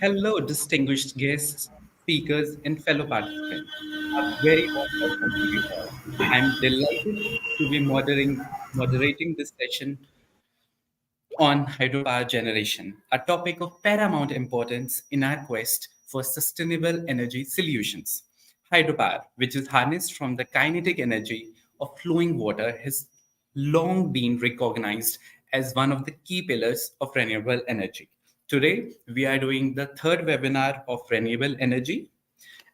Hello, distinguished guests, speakers, and fellow participants. A very warm welcome to you all. I'm delighted to be moderating this session on hydropower generation, a topic of paramount importance in our quest for sustainable energy solutions. Hydropower, which is harnessed from the kinetic energy of flowing water, has long been recognized as one of the key pillars of renewable energy. Today, we are doing the third webinar of renewable energy.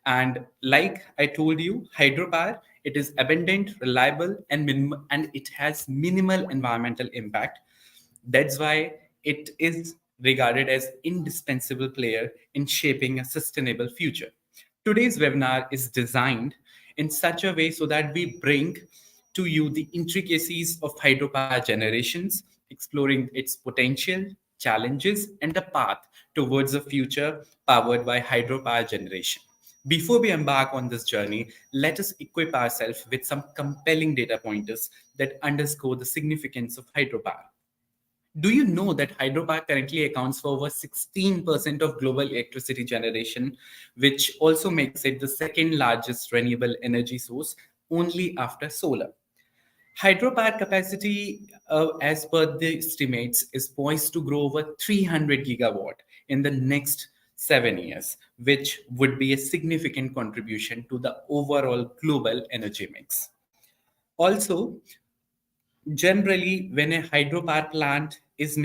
And like I told you, hydropower, it is abundant, reliable, and it has minimal environmental impact. That's why it is regarded as indispensable player in shaping a sustainable future. Today's webinar is designed in such a way so that we bring to you the intricacies of hydropower generations, exploring its potential, challenges, and the path towards a future powered by hydropower generation. Before we embark on this journey, let us equip ourselves with some compelling data pointers that underscore the significance of hydropower. Do you know that hydropower currently accounts for over 16% of global electricity generation, which also makes it the second largest renewable energy source only after solar? Hydropower capacity, as per the estimates, is poised to grow over 300 gigawatt in the next 7 years, which would be a significant contribution to the overall global energy mix. Also, generally, when a hydropower plant is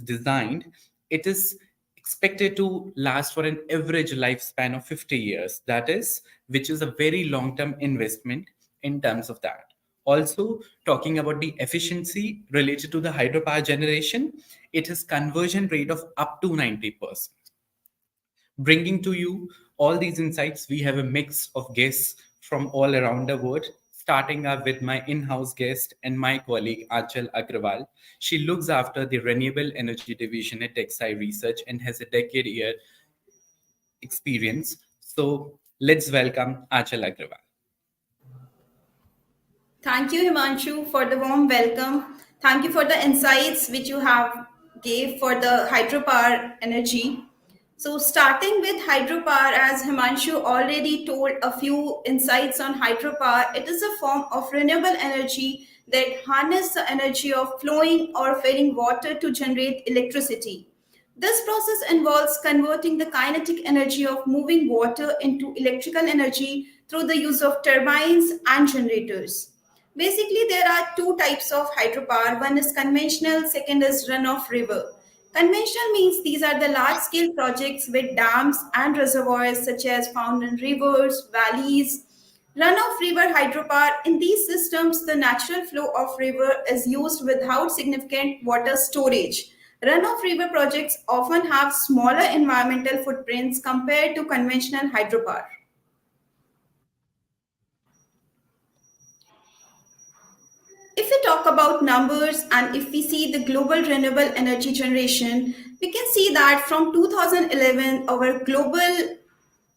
designed, it is expected to last for an average lifespan of 50 years. That is, which is a very long-term investment in terms of that. Also, talking about the efficiency related to the hydropower generation, it has conversion rate of up to 90%. Bringing to you all these insights, we have a mix of guests from all around the world, starting up with my in house guest and my colleague Achal Agrawal. She looks after the renewable energy division at Texai Research and has a decade year experience. So let's welcome Achal Agrawal. Thank you, Himanshu, for the warm welcome. Thank you for the insights which you have gave for the hydropower energy. So, starting with hydropower, as Himanshu already told a few insights on hydropower, it is a form of renewable energy that harness the energy of flowing or failing water to generate electricity. This process involves converting the kinetic energy of moving water into electrical energy through the use of turbines and generators. Basically, there are two types of hydropower. One is conventional, second is runoff river. Conventional means these are the large scale projects with dams and reservoirs such as found in rivers, valleys. Runoff river hydropower, in these systems, the natural flow of river is used without significant water storage. Runoff river projects often have smaller environmental footprints compared to conventional hydropower. If we talk about numbers and if we see the global renewable energy generation, we can see that from 2011, our global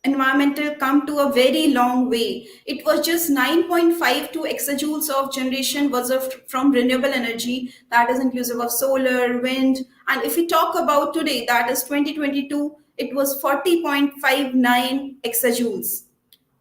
environmental come to a very long way. It was just 9.52 exajoules of generation was from renewable energy, that is inclusive of solar, wind. And if we talk about today, that is 2022, it was 40.59 exajoules.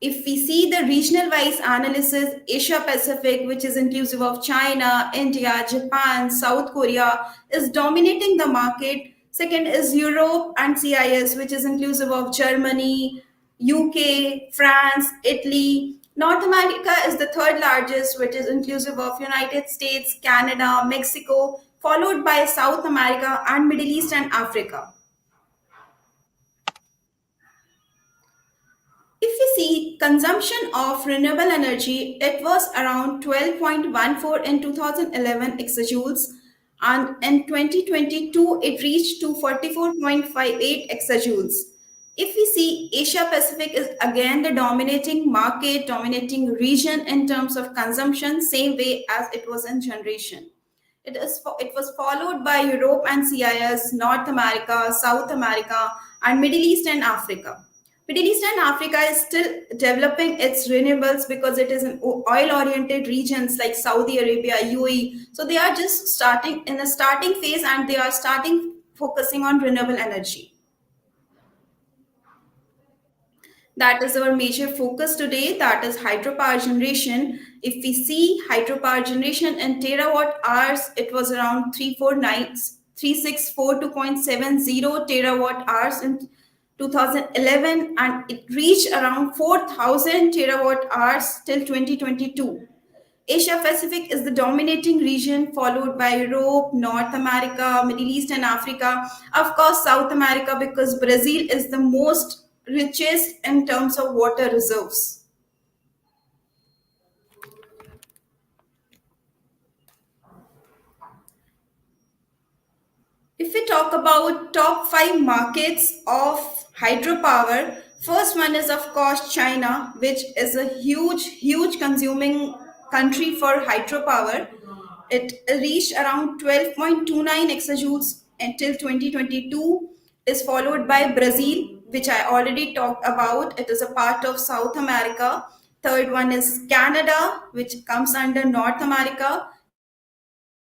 If we see the regional wise analysis, Asia Pacific, which is inclusive of China, India, Japan, South Korea, is dominating the market. Second is Europe and CIS, which is inclusive of Germany, UK, France, Italy. North America is the third largest, which is inclusive of United States, Canada, Mexico, followed by South America and Middle East and Africa. If we see consumption of renewable energy, it was around 12.14 in 2011 exajoules, and in 2022 it reached to 44.58 exajoules. If we see Asia Pacific is again the dominating market, dominating region in terms of consumption, same way as it was in generation. It was followed by Europe and CIS, North America, South America, and Middle East and Africa. Middle East and Africa is still developing its renewables because it is in oil-oriented regions like Saudi Arabia, UAE. So they are just starting in a starting phase and they are starting focusing on renewable energy. That is our major focus today. That is hydropower generation. If we see hydropower generation in terawatt hours, it was around 364.70 terawatt hours in 2011, and it reached around 4,000 terawatt hours till 2022. Asia Pacific is the dominating region, followed by Europe, North America, Middle East, and Africa. Of course, South America, because Brazil is the most richest in terms of water reserves. If we talk about top five markets of hydropower, first one is of course China, which is a huge consuming country for hydropower. It reached around 12.29 exajoules until 2022. Is followed by Brazil, which I already talked about. It is a part of South America. Third one is Canada, which comes under North America.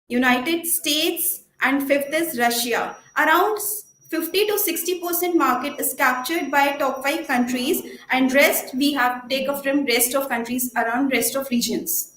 United States, and fifth is Russia. Around 50 to 60% market is captured by top five countries, and rest we have take off from rest of countries around rest of regions.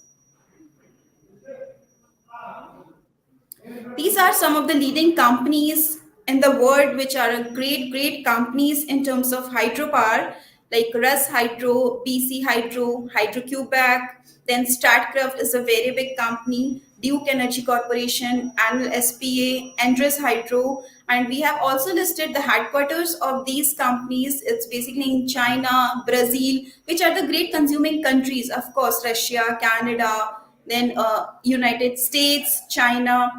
These are some of the leading companies in the world, which are great companies in terms of hydropower, like Russ Hydro, BC Hydro, Hydro-Quebec. Then Statkraft is a very big company, Duke Energy Corporation, Annual SPA, Andres Hydro, and we have also listed the headquarters of these companies. It's basically in China, Brazil, which are the great consuming countries. Of course, Russia, Canada, then United States, China.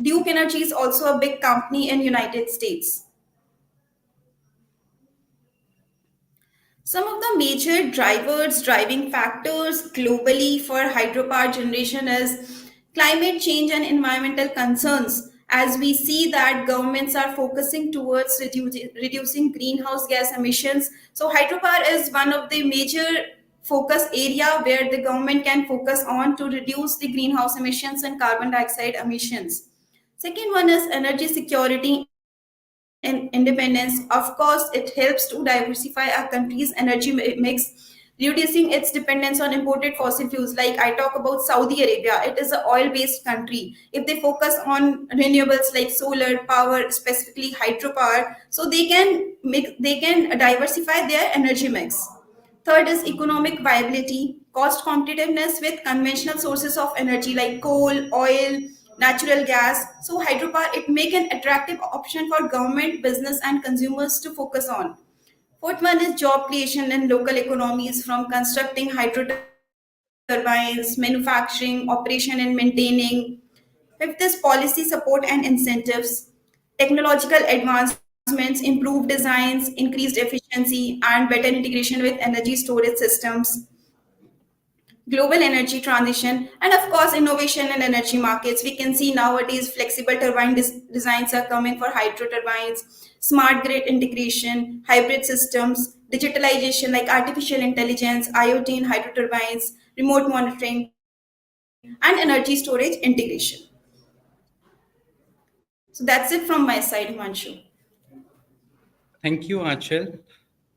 Duke Energy is also a big company in United States. Some of the major driving factors globally for hydropower generation is climate change and environmental concerns. As we see that governments are focusing towards reducing greenhouse gas emissions, so hydropower is one of the major focus area where the government can focus on to reduce the greenhouse emissions and carbon dioxide emissions. Second one is energy security and independence. Of course, it helps to diversify our country's energy mix, reducing its dependence on imported fossil fuels. Like I talk about Saudi Arabia, it is an oil-based country. If they focus on renewables like solar power, specifically hydropower, so they can diversify their energy mix. Third is economic viability, cost competitiveness with conventional sources of energy like coal, oil, natural gas. So hydropower it make an attractive option for government, business and consumers to focus on. Fourth one is job creation in local economies from constructing hydro turbines, manufacturing, operation and maintaining. Fifth is policy support and incentives, technological advancements, improved designs, increased efficiency, and better integration with energy storage systems, global energy transition, and of course, innovation in energy markets. We can see nowadays flexible turbine designs are coming for hydro turbines, smart grid integration, hybrid systems, digitalization like artificial intelligence, IoT in hydro turbines, remote monitoring, and energy storage integration. So that's it from my side, Himanshu. Thank you, Achal.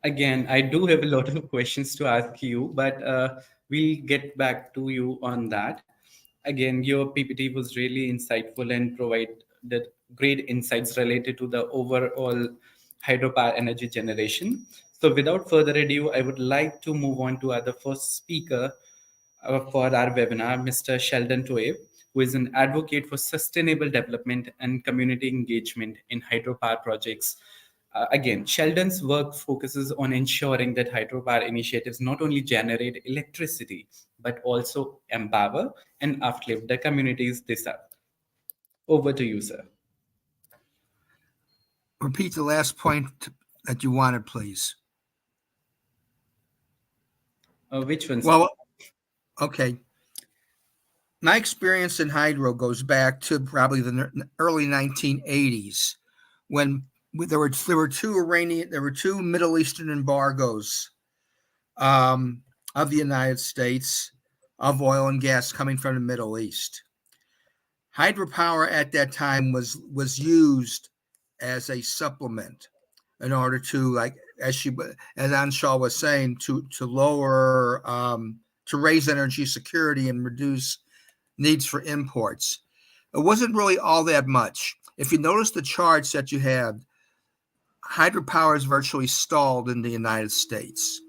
Again, I do have a lot of questions to ask you, but we'll get back to you on that. Again, your PPT was really insightful and provided great insights related to the overall hydropower energy generation. So, without further ado, I would like to move on to our first speaker for our webinar, Mr. Sheldon Toev, who is an advocate for sustainable development and community engagement in hydropower projects. Again, Sheldon's work focuses on ensuring that hydropower initiatives not only generate electricity, but also empower and uplift the communities they serve. Over to you, sir. Repeat the last point that you wanted, please. Which one, sir? Well, okay. My experience in hydro goes back to probably the early 1980s when there were two Middle Eastern embargoes of the United States of oil and gas coming from the Middle East. Hydropower at that time was used as a supplement in order to, like, as Anshaw was saying, to lower to raise energy security and reduce needs for imports. It wasn't really all that much. If you notice the charts that you had, hydropower is virtually stalled in the United States.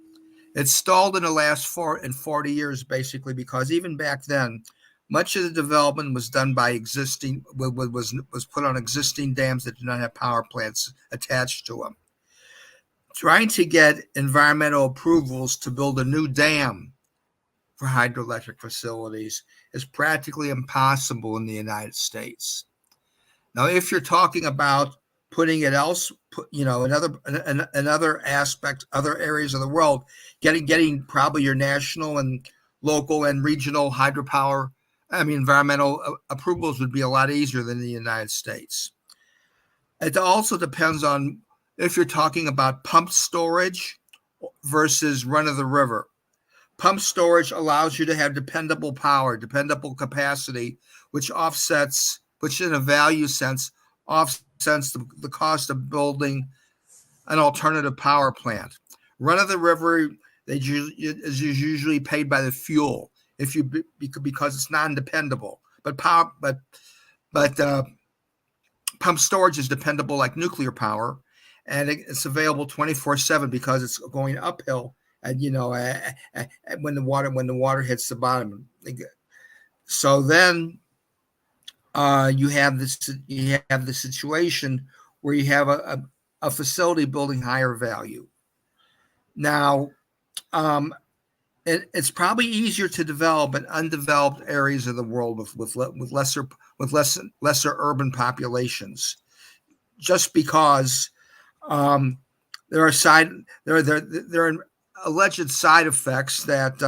It's stalled in the last 40 years, basically, because even back then, much of the development was done by was put on existing dams that did not have power plants attached to them. Trying to get environmental approvals to build a new dam for hydroelectric facilities is practically impossible in the United States. Now, if you're talking about putting it else, in other aspects, other areas of the world, getting probably your national and local and regional hydropower, environmental approvals would be a lot easier than the United States. It also depends on if you're talking about pump storage versus run of the river. Pump storage allows you to have dependable power, dependable capacity, which in a value sense, offsets the cost of building an alternative power plant. Run of the river is usually paid by the fuel because it's non-dependable. But pump storage is dependable like nuclear power, and it's available 24/7 because it's going uphill. And when the water hits the bottom, so then you have the situation where you have a facility building higher value. Now, it's probably easier to develop in undeveloped areas of the world with lesser urban populations, just because there are alleged side effects that,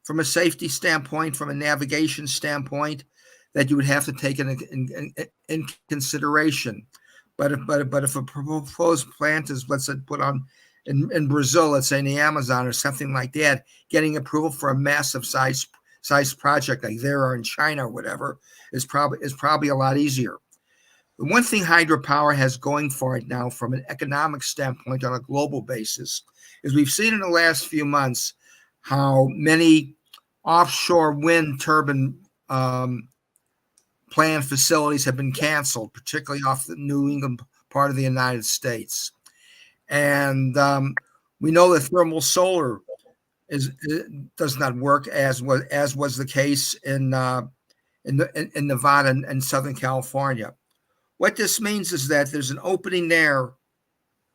from a safety standpoint, from a navigation standpoint, that you would have to take in consideration. But if a proposed plant is, let's say, put on in Brazil, let's say in the Amazon or something like that, getting approval for a massive size project like there or in China or whatever is probably a lot easier. The one thing hydropower has going for it now, from an economic standpoint on a global basis, is we've seen in the last few months how many offshore wind turbine plant facilities have been canceled, particularly off the New England part of the United States. And we know that thermal solar does not work as was the case in Nevada and Southern California. What this means is that there's an opening there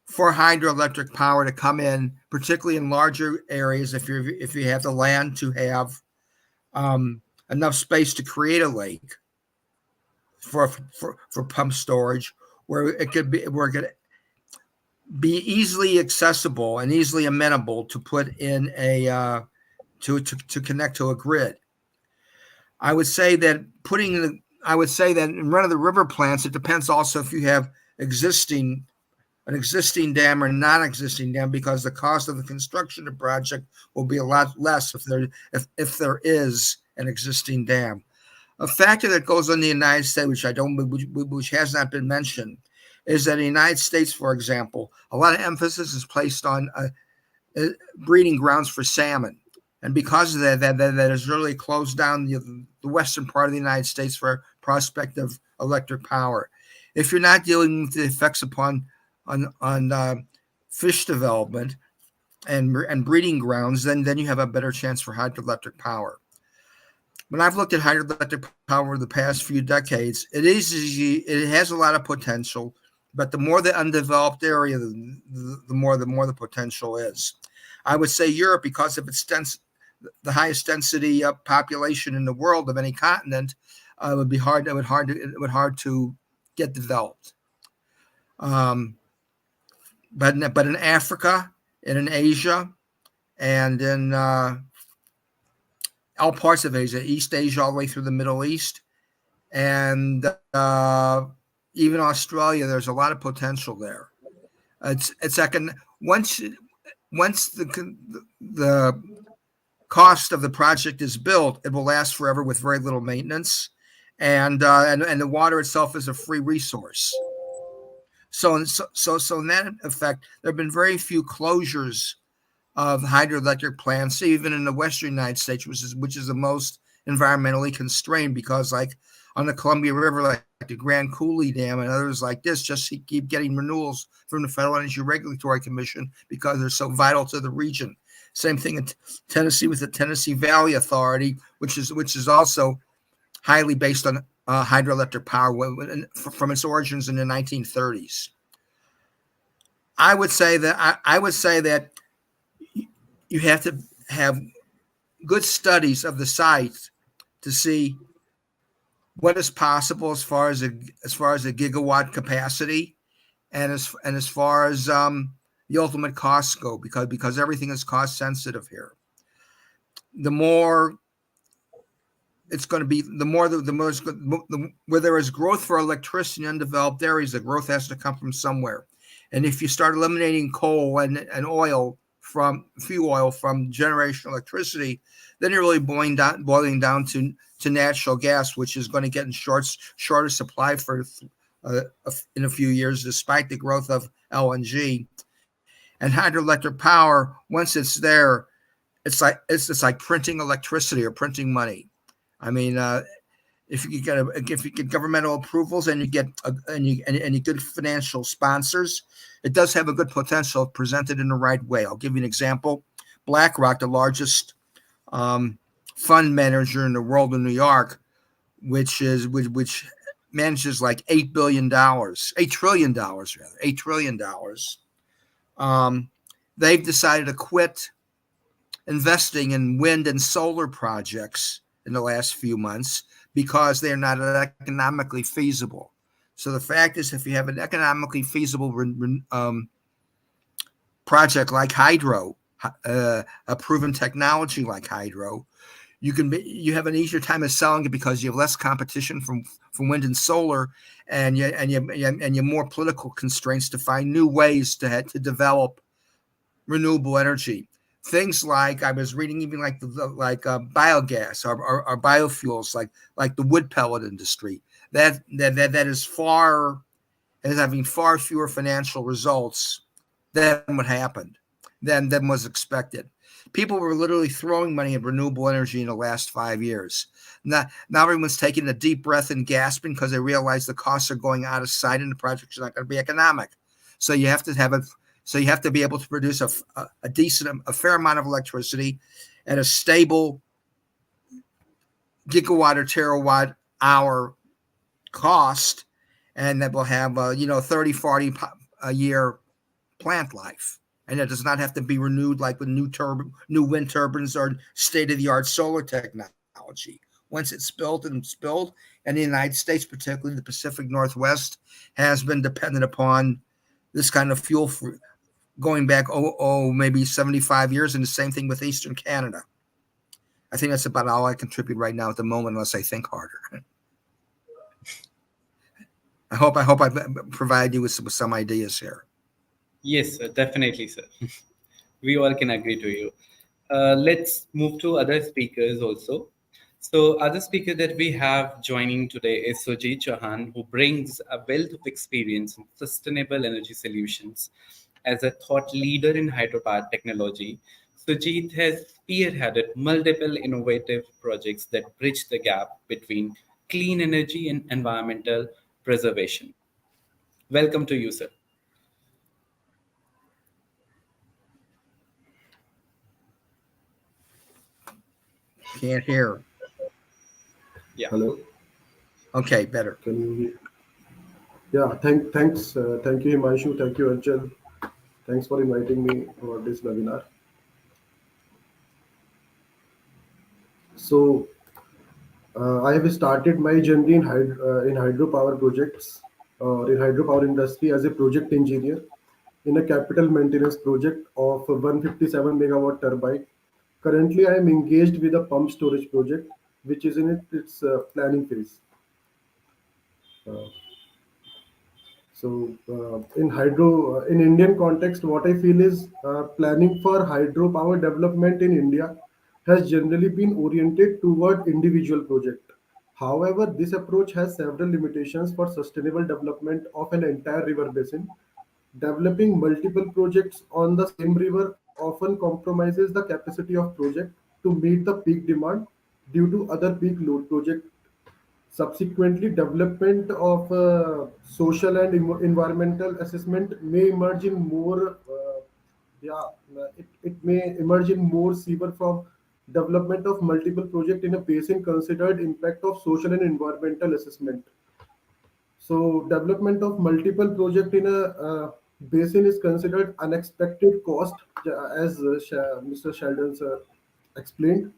for hydroelectric power to come in, particularly in larger areas. If you have the land to have enough space to create a lake for pump storage, where it could be easily accessible and easily amenable to put in to connect to a grid. I would say that in run of the river plants, it depends also if you have an existing dam or non-existing dam, because the cost of the construction of the project will be a lot less if there is an existing dam. A factor that goes on in the United States, which has not been mentioned, is that in the United States, for example, a lot of emphasis is placed on breeding grounds for salmon. And because of that has really closed down the western part of the United States for prospective electric power. If you're not dealing with the effects on fish development and breeding grounds, then you have a better chance for hydroelectric power. When I've looked at hydroelectric power over the past few decades, it has a lot of potential, but the more the undeveloped area, the more the potential is. I would say Europe, because of its the highest density population in the world of any continent, it would be hard to get developed. But in Africa and in Asia and in all parts of Asia, East Asia, all the way through the Middle East, and even Australia, there's a lot of potential there. Once the cost of the project is built, it will last forever with very little maintenance, and the water itself is a free resource. So in that effect, there have been very few closures of hydroelectric plants, even in the western United States, which is the most environmentally constrained, because like on the Columbia River, like the Grand Coulee Dam and others like this, just keep getting renewals from the Federal Energy Regulatory Commission because they're so vital to the region. Same thing in Tennessee with the Tennessee Valley Authority, which is also highly based on hydroelectric power from its origins in the 1930s. I would say that you have to have good studies of the site to see what is possible as far as a gigawatt capacity, and as far as the ultimate costs go, because everything is cost sensitive here. The more it's going to be, the more where there is growth for electricity in undeveloped areas, the growth has to come from somewhere. And if you start eliminating coal and fuel oil from generation electricity, then you're really boiling down to natural gas, which is going to get in shorter supply in a few years, despite the growth of LNG. And hydroelectric power, once it's there, it's like printing electricity or printing money. I mean, if you get governmental approvals and you good financial sponsors, it does have a good potential if presented in the right way. I'll give you an example. BlackRock, the largest fund manager in the world in New York, which manages like $8 trillion. They've decided to quit investing in wind and solar projects in the last few months because they're not economically feasible. So the fact is, if you have an economically feasible project like hydro, a proven technology like hydro, you have an easier time of selling it because you have less competition from wind and solar, and you more political constraints to find new ways to develop renewable energy. Things like, I was reading, even like biogas or biofuels, like the wood pellet industry, that is having far fewer financial results than what happened than was expected. People were literally throwing money at renewable energy in the last 5 years. Now everyone's taking a deep breath and gasping because they realize the costs are going out of sight and the projects are not going to be economic. So you have to be able to produce a fair amount of electricity at a stable gigawatt or terawatt hour cost, and that will have 30, 40 a year plant life. And it does not have to be renewed like with new wind turbines or state-of-the-art solar technology. Once it's built, and the United States, particularly the Pacific Northwest, has been dependent upon this kind of fuel going back maybe 75 years, and the same thing with Eastern Canada. I think that's about all I contribute right now at the moment, unless I think harder. I hope I provide you with some ideas here. Yes, sir, definitely, sir. We all can agree to you. Let's move to other speakers also. So, other speaker that we have joining today is Sujit Chauhan, who brings a wealth of experience in sustainable energy solutions. As a thought leader in hydropower technology, Sujit has spearheaded multiple innovative projects that bridge the gap between clean energy and environmental preservation. Welcome to you, sir. Can't hear. Yeah. Hello. Okay, better. Can you hear? Yeah. Thank you, Himanshu. Thank you, Anchal. Thanks for inviting me for this webinar. So, I have started my journey in hydropower projects or in hydropower industry as a project engineer in a capital maintenance project of 157 megawatt turbine. Currently, I am engaged with a pump storage project, which is in its planning phase. Uh, in Indian context, what I feel is planning for hydropower development in India has generally been oriented toward individual project. However, this approach has several limitations for sustainable development of an entire river basin. Developing multiple projects on the same river often compromises the capacity of project to meet the peak demand due to other peak load project. Subsequently, development of social and environmental assessment may emerge in more, it may emerge in more severe from development of multiple projects in a basin considered impact of social and environmental assessment. So development of multiple project in a basin is considered unexpected cost, as Mr. Sheldon sir explained,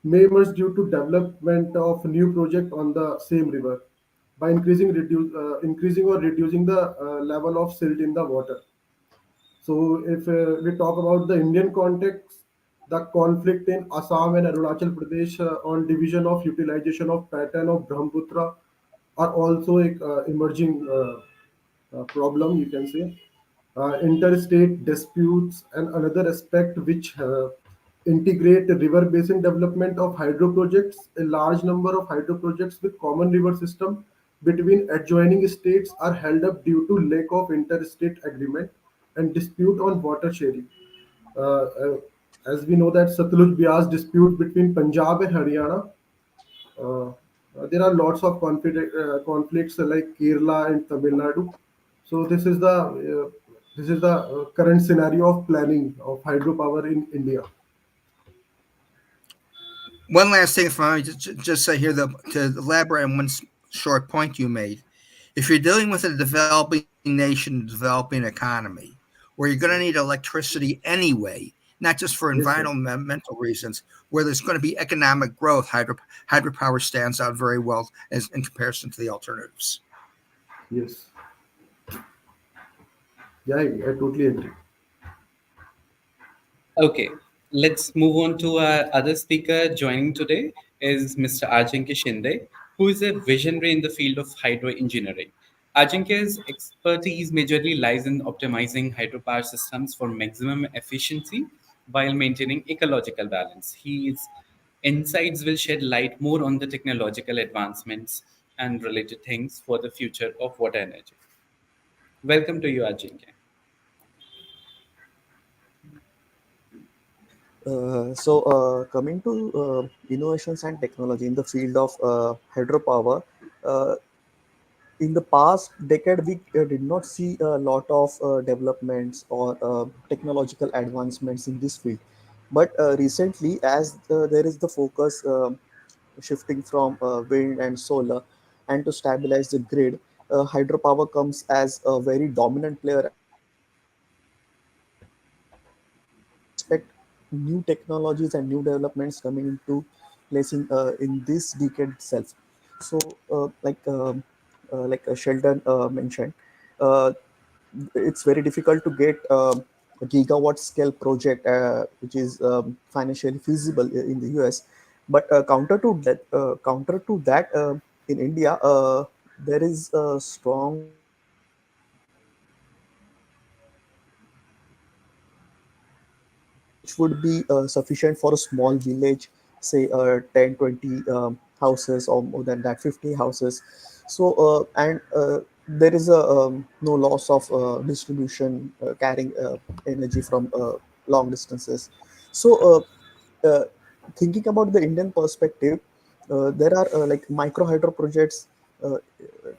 may emerge due to development of new project on the same river by increasing or reducing the level of silt in the water. So if we talk about the Indian context, the conflict in Assam and Arunachal Pradesh on division of utilization of pattern of Brahmaputra are also a emerging problem, you can say. Interstate disputes and another aspect which integrate river basin development of hydro projects. A large number of hydro projects with common river system between adjoining states are held up due to lack of interstate agreement and dispute on water sharing. Uh, uh, as we know that Satluj Bias dispute between Punjab and Haryana, uh, there are lots of conflicts like Kerala and Tamil Nadu. So this is the current scenario of planning of hydropower in India. One last thing from me, just say here to elaborate on one short point you made. If you're dealing with a developing nation, developing economy, where you're going to need electricity anyway, not just for Yes, sir. environmental reasons, where there's going to be economic growth, hydropower stands out very well as in comparison to the alternatives. Yes. Yeah, I totally agree. Okay, let's move on to our other speaker joining today is Mr. Ajinkya Shinde, who is a visionary in the field of hydro engineering. Ajinkya's expertise majorly lies in optimizing hydropower systems for maximum efficiency while maintaining ecological balance. His insights will shed light more on the technological advancements and related things for the future of water energy. Welcome to you, Ajinkya. Coming to innovations and technology in the field of hydropower, uh, in the past decade, we did not see a lot of developments or technological advancements in this field. But recently, as there is the focus shifting from wind and solar, and to stabilize the grid, hydropower comes as a very dominant player, and we expect new technologies and new developments coming into place in this decade itself. So, Sheldon mentioned, uh, it's very difficult to get a gigawatt scale project which is financially feasible in the US. But counter to that, in India, there is a strong which would be sufficient for a small village, say 10, 20 houses, or more than that, 50 houses. So and there is a no loss of distribution, carrying energy from long distances. So thinking about the Indian perspective, there are like micro hydro projects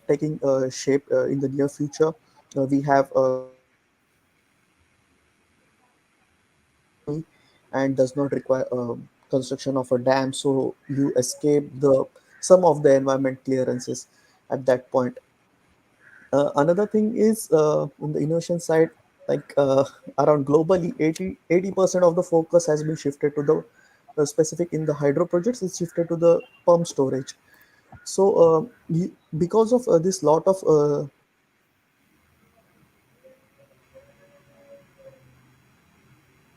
taking shape in the near future. We have economy and does not require construction of a dam, so you escape the some of the environment clearances at that point. Another thing is in the innovation side, like around globally 80% of the focus has been shifted to the specific in the hydro projects is shifted to the pump storage. So because of this lot of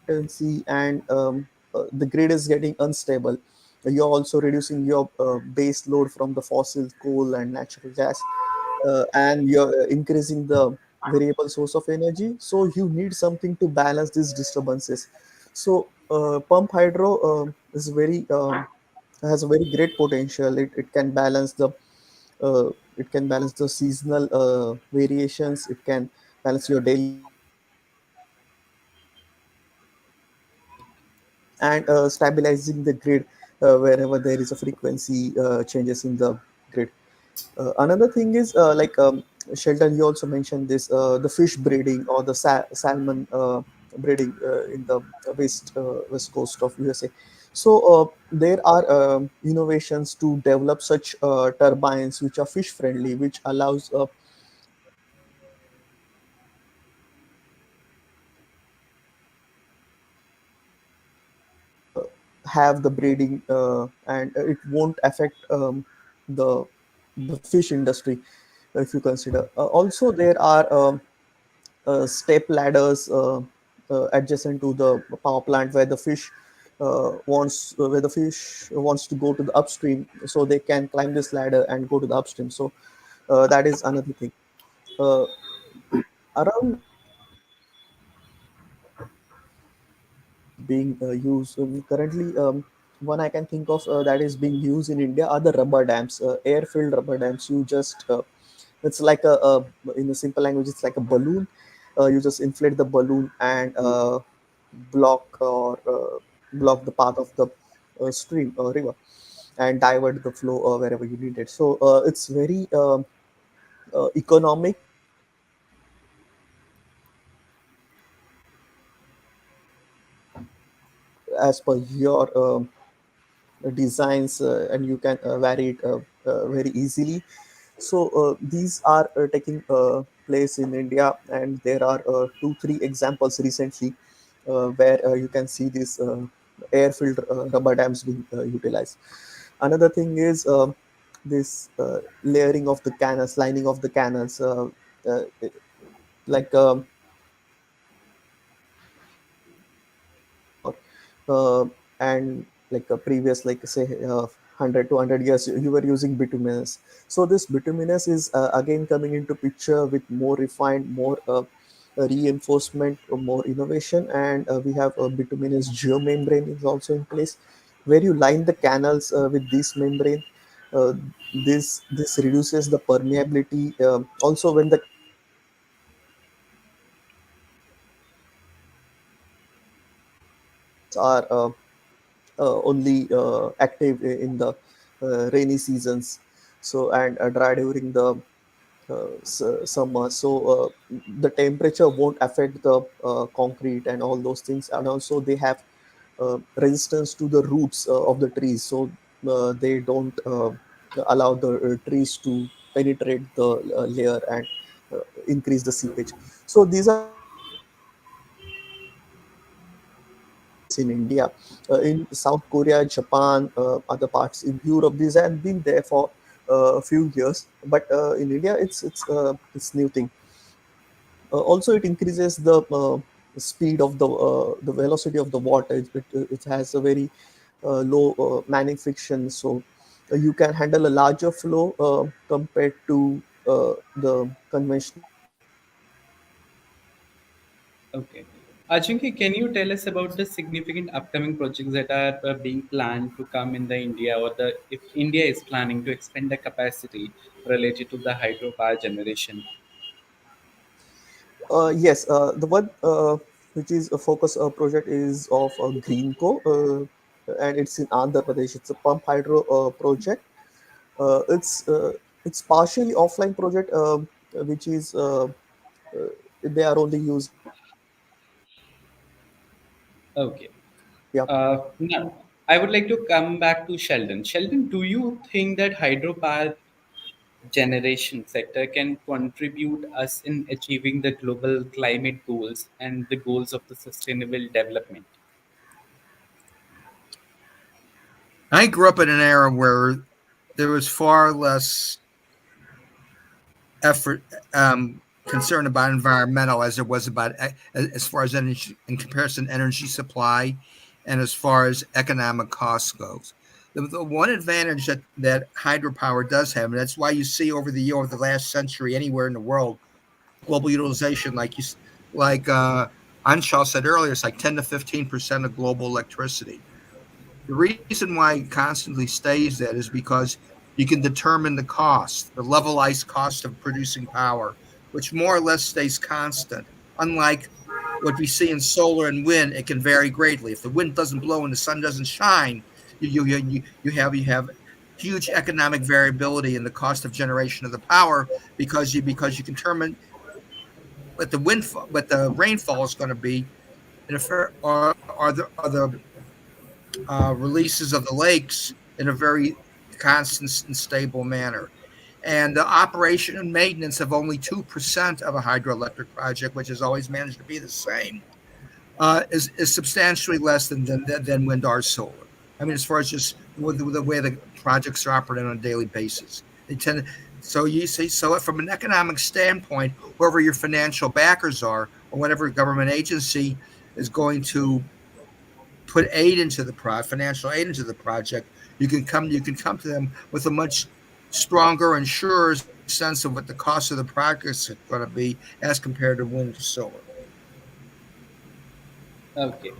latency, and the grid is getting unstable, you're also reducing your base load from the fossil coal and natural gas, and you're increasing the variable source of energy, so you need something to balance these disturbances. So pump hydro is very has a very great potential. It can balance the seasonal variations. It can balance your daily operations and stabilizing the grid wherever there is a frequency changes in the grid. Another thing is Sheldon, you also mentioned this, the fish breeding or the salmon breeding in the west coast of USA. So there are innovations to develop such turbines which are fish friendly, which allows have the breeding and it won't affect the fish industry, if you consider. Also, there are step ladders adjacent to the power plant where the fish wants to go to the upstream, so they can climb this ladder and go to the upstream. So that is another thing. Uh, Around being used currently, one I can think of that is being used in India are the rubber dams, air-filled rubber dams. You just it's like in a simple language, it's like a balloon. You just inflate the balloon and block or block the path of the stream or river and divert the flow wherever you need it. So it's very economic as per your designs, and you can vary it very easily. So these are taking place in India, and there are two, three examples recently where you can see these air-filled rubber dams being utilized. Another thing is this layering of the canals, lining of the canals, uh, like uh, and like a previous, like say 100 to 100 years you were using bituminous. So this bituminous is again coming into picture with more refined, more reinforcement, more innovation, and we have a bituminous geomembrane is also in place, where you line the canals with this membrane. uh, this reduces the permeability. Also, when the are only active in the rainy seasons, so and dry during the summer. So the temperature won't affect the concrete and all those things, and also they have resistance to the roots of the trees, so they don't allow the trees to penetrate the layer and increase the seepage. So these are in India, in South Korea, Japan, other parts in Europe. These have been there for a few years, but in India, it's new thing. Also, it increases the speed of the velocity of the water. It has a very low manning friction, so you can handle a larger flow compared to the conventional. Okay. Ajinkya, can you tell us about the significant upcoming projects that are being planned to come in the India, or the if India is planning to expand the capacity related to the hydropower generation? Yes, the one which is a focus project is of Greenco, and it's in Andhra Pradesh. It's a pump hydro project. It's partially offline project, which is they are only using. Okay. Yeah. Now, I would like to come back to Sheldon. Sheldon, do you think that hydropower generation sector can contribute us in achieving the global climate goals and the goals of the sustainable development? I grew up in an era where there was far less effort, concern about environmental as there was about as far as energy in comparison energy supply, and as far as economic costs goes. The one advantage that hydropower does have, and that's why you see over the last century anywhere in the world, global utilization, like Anshaw said earlier, it's like 10 to 15% of global electricity. The reason why it constantly stays that is because you can determine the cost, the levelized cost of producing power, which more or less stays constant. Unlike what we see in solar and wind, it can vary greatly. If the wind doesn't blow and the sun doesn't shine, you have huge economic variability in the cost of generation of the power because you can determine what the rainfall is going to be, and if are the releases of the lakes in a very constant and stable manner. And the operation and maintenance of only 2% of a hydroelectric project, which has always managed to be the same, is substantially less than wind or solar. I mean, as far as just the way the projects are operating on a daily basis, they tend to, so you see, so from an economic standpoint, whoever your financial backers are, or whatever government agency is going to put aid into the financial aid into the project, you can come to them with a much stronger and surer sense of what the cost of the project is going to be as compared to wind or solar. Okay.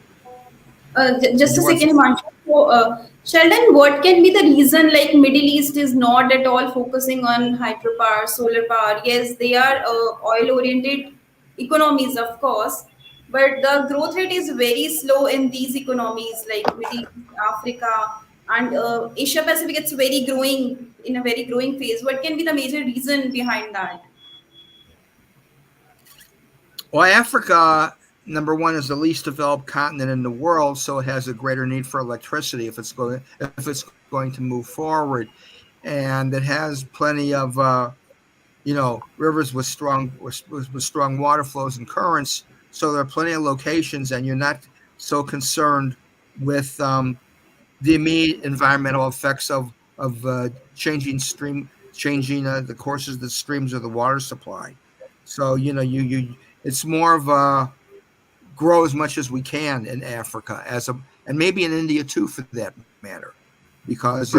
Did Just you a want? second, Himanshu. So, Sheldon, what can be the reason like Middle East is not at all focusing on hydropower, solar power? Yes, they are oil-oriented economies, of course, but the growth rate is very slow in these economies like Middle East, Africa, and Asia Pacific. It's very growing in a very growing phase. What can be the major reason behind that? Well, Africa, number one, is the least developed continent in the world, so it has a greater need for electricity if it's going to move forward, and it has plenty of rivers with strong water flows and currents. So there are plenty of locations, and you're not so concerned with the immediate environmental effects of changing the courses of the streams of the water supply. So it's more of a grow as much as we can in Africa and maybe in India too, for that matter, because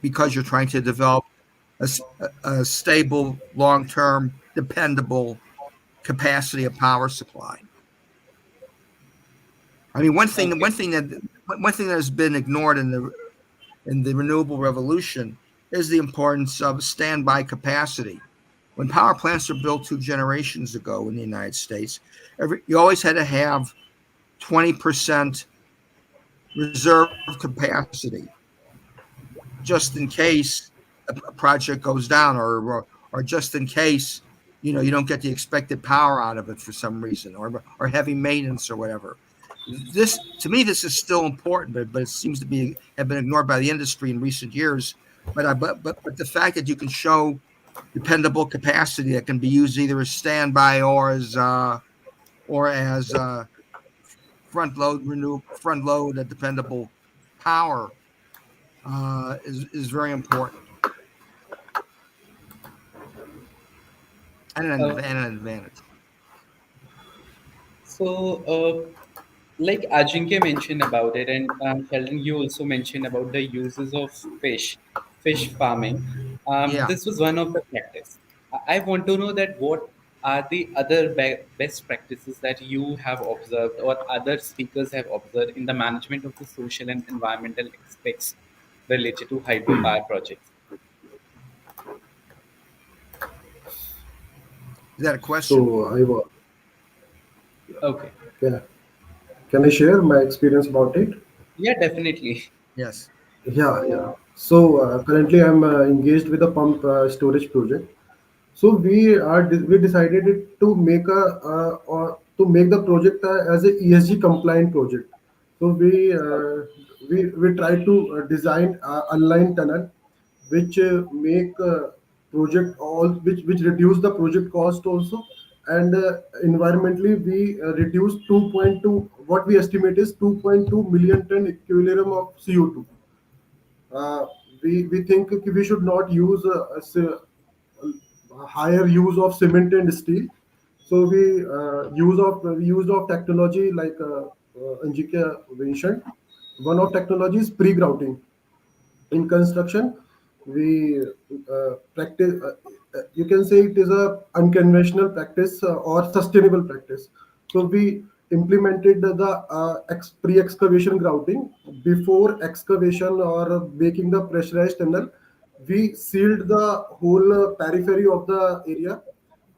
because you're trying to develop a stable, long term, dependable capacity of power supply. I mean, Okay. one thing that has been ignored in the renewable revolution is the importance of standby capacity. When power plants were built 2 generations ago in the United States, you always had to have 20% reserve capacity just in case a project goes down, or just in case you don't get the expected power out of it for some reason, or heavy maintenance or whatever. This to me this is still important, but it seems to be have been ignored by the industry in recent years. But the fact that you can show dependable capacity that can be used either as standby or as front load a dependable power is very important and Okay. an advantage. So, like Ajinkya mentioned about it, and Sheldon, you also mentioned about the uses of fish farming. Yeah. This was one of the practice. I want to know that what are the other best practices that you have observed or other speakers have observed in the management of the social and environmental aspects related to hydropower projects. Is that a question? So I wa- Okay. can, can I share my experience about it? Yeah, definitely. Yes. Yeah, yeah. So currently I'm engaged with a pump storage project. So we decided it to make a or to make the project as a ESG compliant project. So we try to design online tunnel which make project all which reduce the project cost also, and environmentally we reduce 2.2, what we estimate is 2.2 million ton equivalent of CO2. uh, we think we should not use a higher use of cement and steel. So we used of technology like Anjika mentioned. One of technology is pre-grouting. In construction, we practice. You can say it is a unconventional practice or sustainable practice. So we implemented the pre-excavation grouting before excavation or making the pressurized tunnel. We sealed the whole periphery of the area,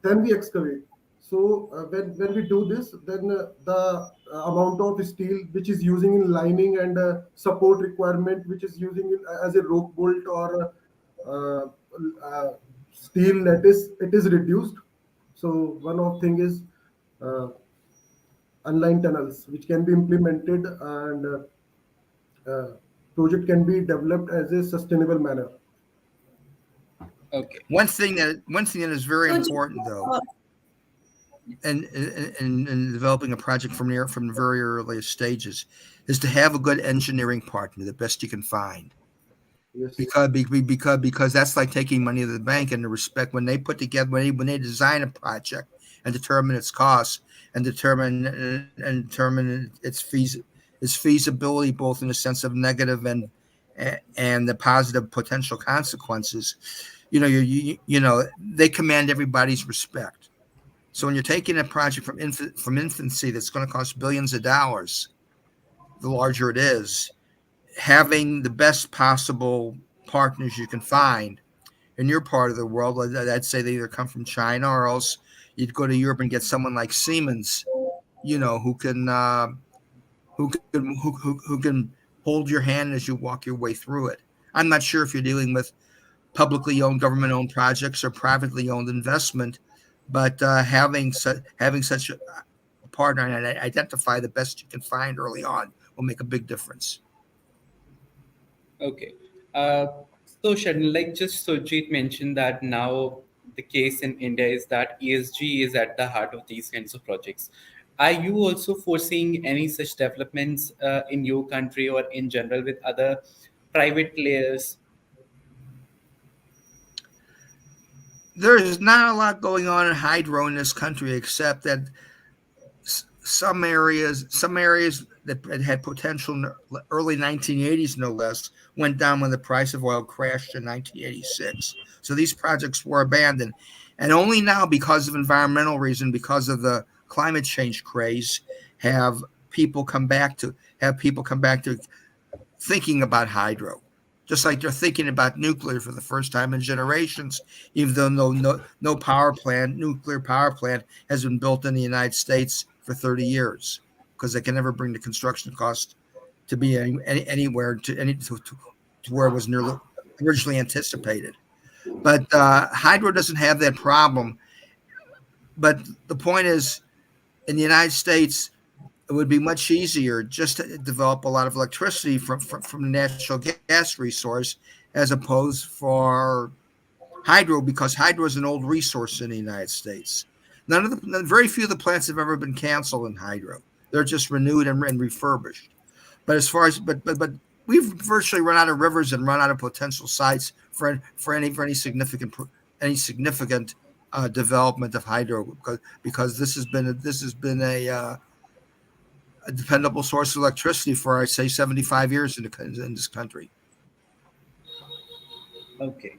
then we excavate. So when we do this, then the amount of steel which is using in lining and support requirement which is using in, as a rope bolt or uh, uh, steel lattice, it is reduced. So one of thing is uh, unlined tunnels which can be implemented, and project can be developed as a sustainable manner. Okay. One thing that is very So, just, important though, uh, in developing a project from the very earliest stages, is to have a good engineering partner, the best you can find. Yes. Because that's like taking money to the bank, and the respect when they put together when they design a project and determine its costs and determine its feasibility, both in the sense of negative and the positive potential consequences. They command everybody's respect. So when you're taking a project from infancy that's going to cost billions of dollars, the larger it is, having the best possible partners you can find in your part of the world. I'd say they either come from China, or else you'd go to Europe and get someone like Siemens, who can hold your hand as you walk your way through it. I'm not sure if you're dealing with publicly owned, government owned projects or privately owned investment, but having such a partner and identify the best you can find early on will make a big difference. Okay. Uh, so, Sharon, like just Sujit mentioned that now the case in India is that ESG is at the heart of these kinds of projects. Are you also foreseeing any such developments in your country or in general with other private players? There is not a lot going on in hydro in this country, except that some areas that had potential in the early 1980s, no less, went down when the price of oil crashed in 1986. So these projects were abandoned, and only now, because of environmental reason, because of the climate change craze, have people come back to thinking about hydro, just like they're thinking about nuclear for the first time in generations, even though no nuclear power plant has been built in the United States for 30 years, because they can never bring the construction cost to be anywhere to where it was nearly originally anticipated. But hydro doesn't have that problem. But the point is, in the United States, it would be much easier just to develop a lot of electricity from the natural gas resource, as opposed for hydro, because hydro is an old resource in the United States. Very few of the plants have ever been canceled in hydro. They're just renewed and refurbished. But as far as but we've virtually run out of rivers and run out of potential sites for any significant development of hydro, because this has been a dependable source of electricity for, I'd say, 75 years in this country. Okay.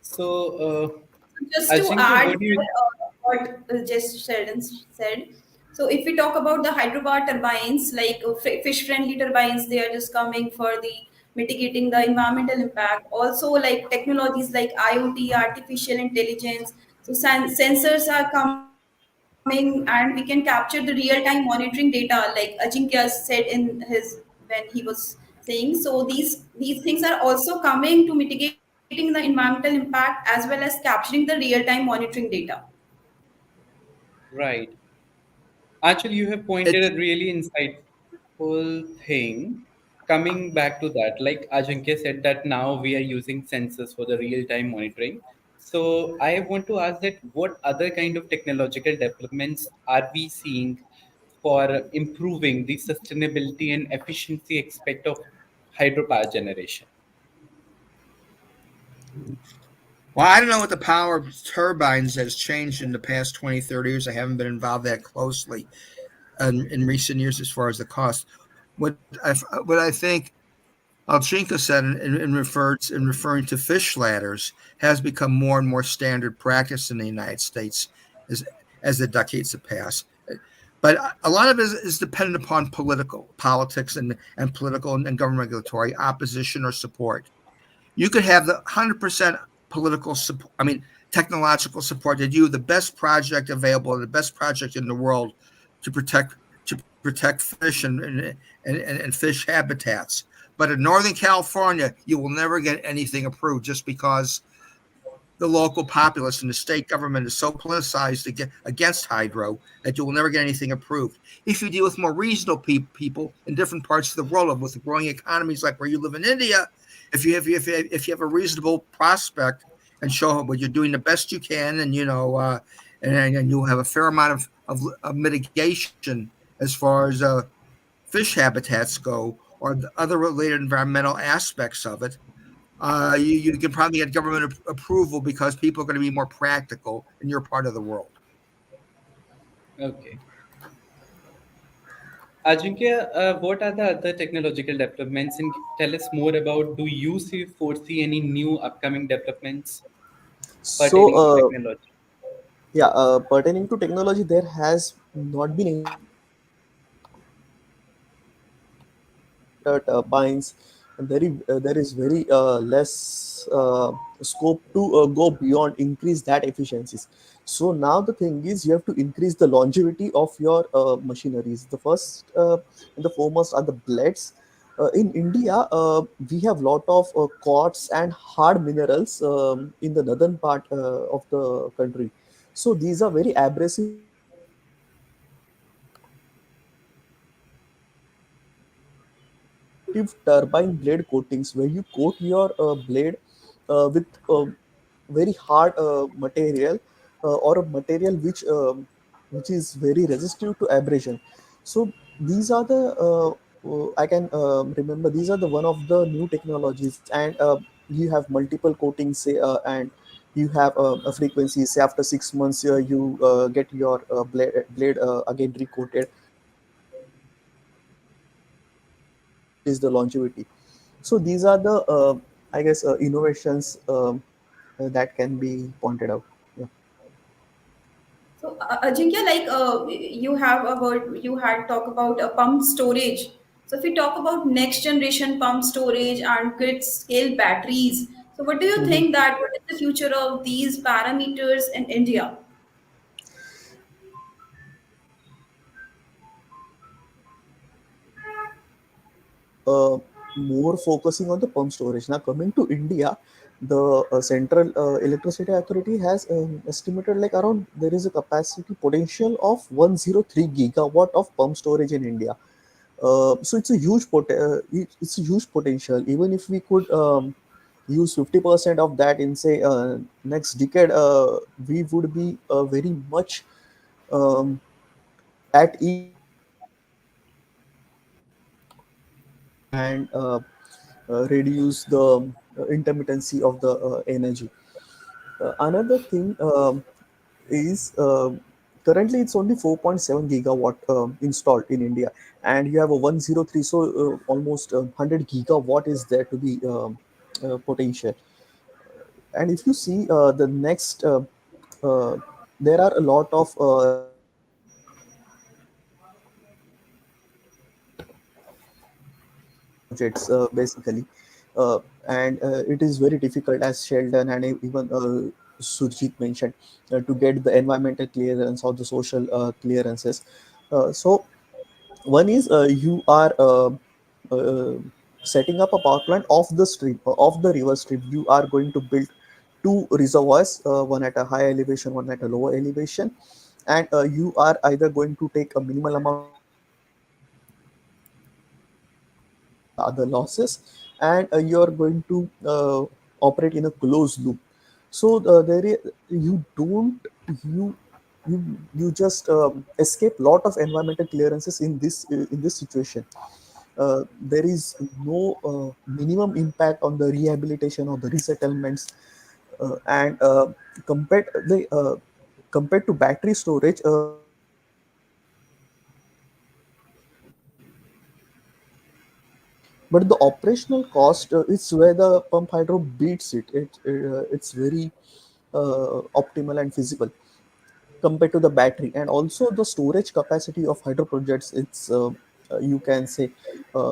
So, just to Ajinkya, add what do you? what just said. So if we talk about the hydropower turbines, like fish-friendly turbines, they are just coming for the mitigating the environmental impact. Also, like technologies like IoT, artificial intelligence. So sensors are coming, and we can capture the real-time monitoring data, like Ajinkya said in his when he was saying. So these things are also coming to mitigating the environmental impact as well as capturing the real-time monitoring data. Right. Actually, you have pointed It's a really insightful thing. Coming back to that, like Ajinkya said, that now we are using sensors for the real-time monitoring. So I want to ask that what other kind of technological developments are we seeing for improving the sustainability and efficiency aspect of hydropower generation? Well, I don't know what the power of turbines has changed in the past 20, 30 years. I haven't been involved that closely in recent years as far as the cost. What I think Alchinka said in referring to fish ladders has become more and more standard practice in the United States as as the decades have passed. But a lot of it is dependent upon political politics and political and government regulatory opposition or support. You could have the 100% political support, I mean, technological support that you, the best project available, the best project in the world to protect fish and fish habitats. But in Northern California, you will never get anything approved just because the local populace and the state government is so politicized against hydro that you will never get anything approved. If you deal with more regional people in different parts of the world with growing economies like where you live in India, if you have a reasonable prospect and show what you're doing the best you can, and and you'll have a fair amount of mitigation as far as fish habitats go or the other related environmental aspects of it, you can probably get government approval because people are going to be more practical in your part of the world. Okay. Ajinkya, what are the other technological developments? And tell us more about, do you foresee any new upcoming developments So, pertaining to technology? yeah, pertaining to technology, there has not been any turbines, and there is very less scope to go beyond increase that efficiencies. So now the thing is you have to increase the longevity of your machineries. The first and the foremost are the blades. In India, we have lot of quartz and hard minerals in the northern part of the country. So these are very abrasive turbine blade coatings where you coat your blade with very hard material or a material which is very resistive to abrasion. So these are the I can remember these are the one of the new technologies, and you have multiple coatings, say, and you have a frequency. Say after 6 months, you get your blade again recoated is the longevity. So these are the I guess innovations that can be pointed out. Yeah. So Ajinkya, like you had talk about a pump storage. So if we talk about next generation pump storage and grid scale batteries, so what do you Mhm. think that what is the future of these parameters in India? uh, More focusing on the pump storage. Now, coming to India, the Central Electricity Authority has estimated like around there is a capacity potential of 103 gigawatt of pump storage in India. So it's a it's a huge potential. Even if we could use 50% of that in say next decade, we would be very much um, at ease and reduce the intermittency of the energy. Another thing is currently it's only 4.7 gigawatt installed in India, and you have a 103, so almost 100 gigawatt is there to be potential. And if you see the next, uh, there are a lot of projects basically, and it is very difficult, as Sheldon and even Surjit mentioned, to get the environmental clearance or the social clearances. So one is you are setting up a power plant off the stream, off the river stream. You are going to build two reservoirs, one at a high elevation, one at a lower elevation, and you are either going to take a minimal amount other losses, and you're going to operate in a closed loop. So you don't you you just escape lot of environmental clearances in this situation. There is no minimum impact on the rehabilitation or the resettlements, and compared to battery storage, but the operational cost is where the pump hydro beats it. It's very optimal and feasible. compared to the battery. And also the storage capacity of hydro projects, it's you can say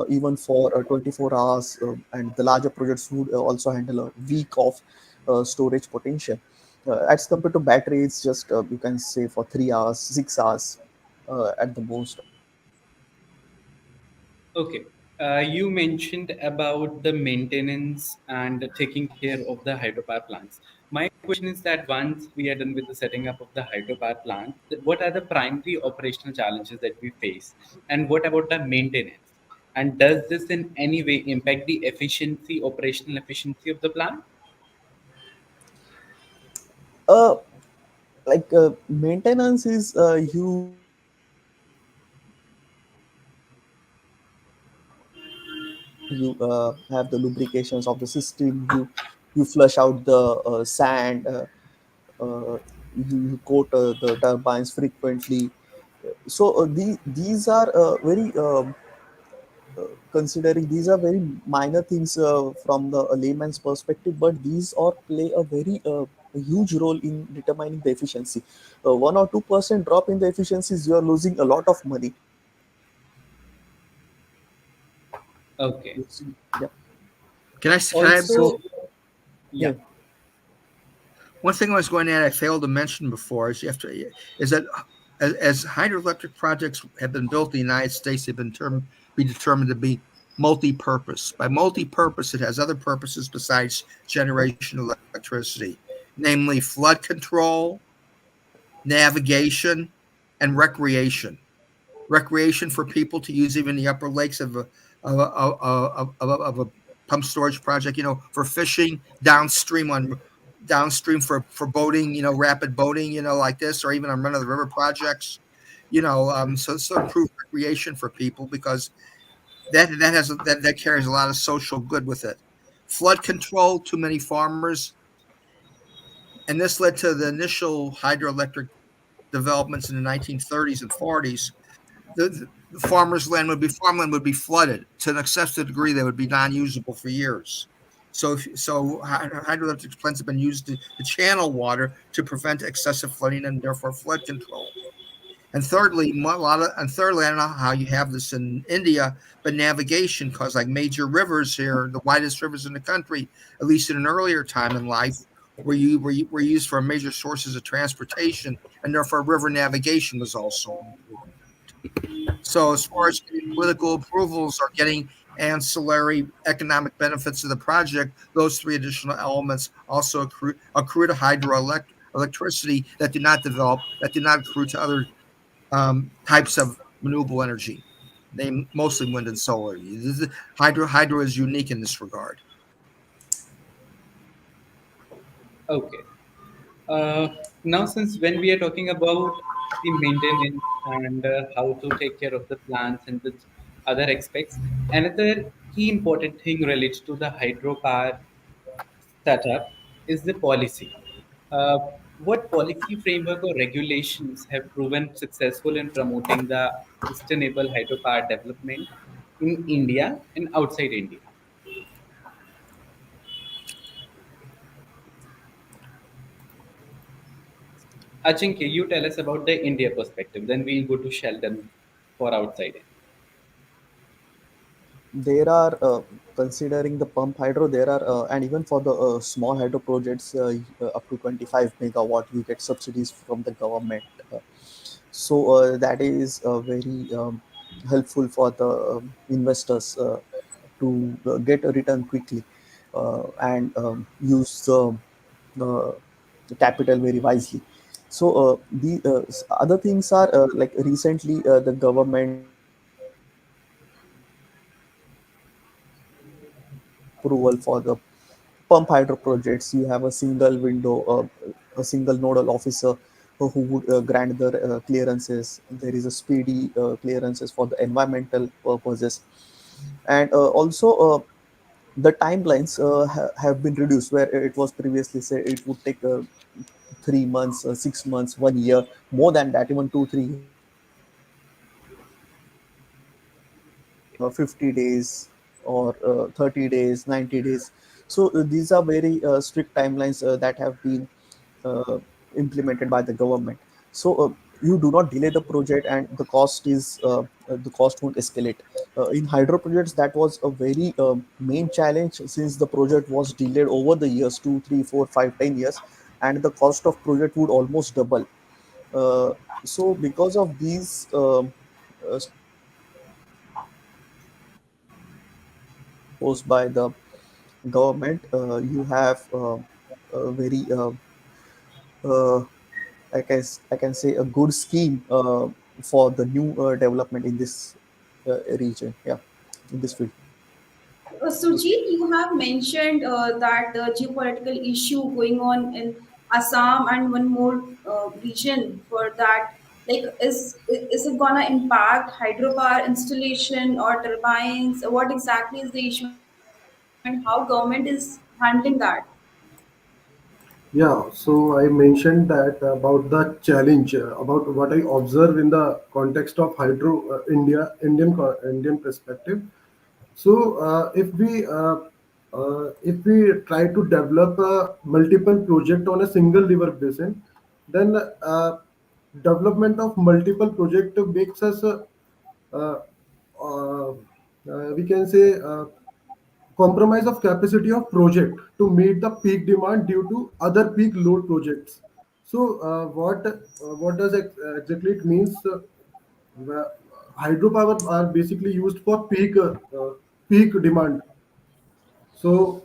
even for 24 hours, and the larger projects would also handle a week of storage potential, as compared to battery, it's just you can say for 3 hours, 6 hours at the most. Okay. You mentioned about the maintenance and taking care of the hydropower plants. My question is that once we are done with the setting up of the hydropower plant, what are the primary operational challenges that we face? And what about the maintenance? And does this in any way impact the efficiency, operational efficiency of the plant? uh, Maintenance is a huge you have the lubrications of the system, you flush out the sand, you coat the turbines frequently. So these are very considering these are very minor things from the layman's perspective, but these all play a very a huge role in determining the efficiency. 1 or 2% drop in the efficiencies, you are losing a lot of money. Okay. Yeah. Can I So Also, yeah. yeah. one thing I was going to add I failed to mention before is you have to is that as hydroelectric projects have been built in the United States, they've been be determined to be multi-purpose. By multi-purpose, it has other purposes besides generation of electricity, namely flood control, navigation, and recreation. Recreation for people to use even the upper lakes of a pump storage project, for fishing downstream for boating, rapid boating, like this, or even on run of the river projects, so improve recreation for people because that carries a lot of social good with it. Flood control, too many farmers, and this led to the initial hydroelectric developments in the 1930s and 40s. The farmland would be flooded to an excessive degree that would be non-usable for years. So hydroelectric plants have been used to channel water to prevent excessive flooding and therefore flood control. And thirdly, I don't know how you have this in India, but navigation, because like major rivers here, the widest rivers in the country, at least in an earlier time in life, were used for major sources of transportation, and therefore river navigation was also important. So, as far as getting political approvals or getting ancillary economic benefits of the project, those three additional elements also accrue to hydroelectricity that did not accrue to other types of renewable energy. They mostly wind and solar. Hydro is unique in this regard. Okay. Uh, Now, since when we are talking about the maintenance and how to take care of the plants and the other aspects, another key important thing related to the hydropower setup is the policy. Uh, what policy framework or regulations have proven successful in promoting the sustainable hydropower development in India and outside India? Ajinkya, you tell us about the India perspective, then we'll go to Sheldon for outside. There are considering the pump hydro, there are and even for the small hydro projects up to 25 megawatt, you get subsidies from the government. That is very helpful for the investors to get a return quickly and use the capital very wisely. The other things are like recently the government approval for the pump hydro projects. You have a single window, a single nodal officer who would grant the clearances. There is a speedy clearances for the environmental purposes, and also the timelines have been reduced. Where it was previously said it would take 3 months, 6 months, 1 year, more than that, even 2 3 years. Say 50 days or 30 days, 90 days. These are very strict timelines that have been uh, implemented by the government. So you do not delay the project, and the cost won't escalate. In hydro projects, that was a very main challenge, since the project was delayed over the years, 2 3 4 5 10 years, and the cost of project would almost double. So because of these posed by the government, you have a very uh, I can say a good scheme for the new development in this region. Yeah, in this field. Sujit, you have mentioned that the geopolitical issue going on in Assam and one more region for that. Like, is it gonna impact hydropower installation or turbines? What exactly is the issue and how government is handling that? Yeah, so I mentioned that about the challenge, about what I observe in the context of hydro Indian perspective. So if we try to develop a multiple project on a single river basin, then development of multiple project makes us uh, uh, we can say compromise of capacity of project to meet the peak demand due to other peak load projects. So what does exactly it means? Where hydropower are basically used for peak demand. So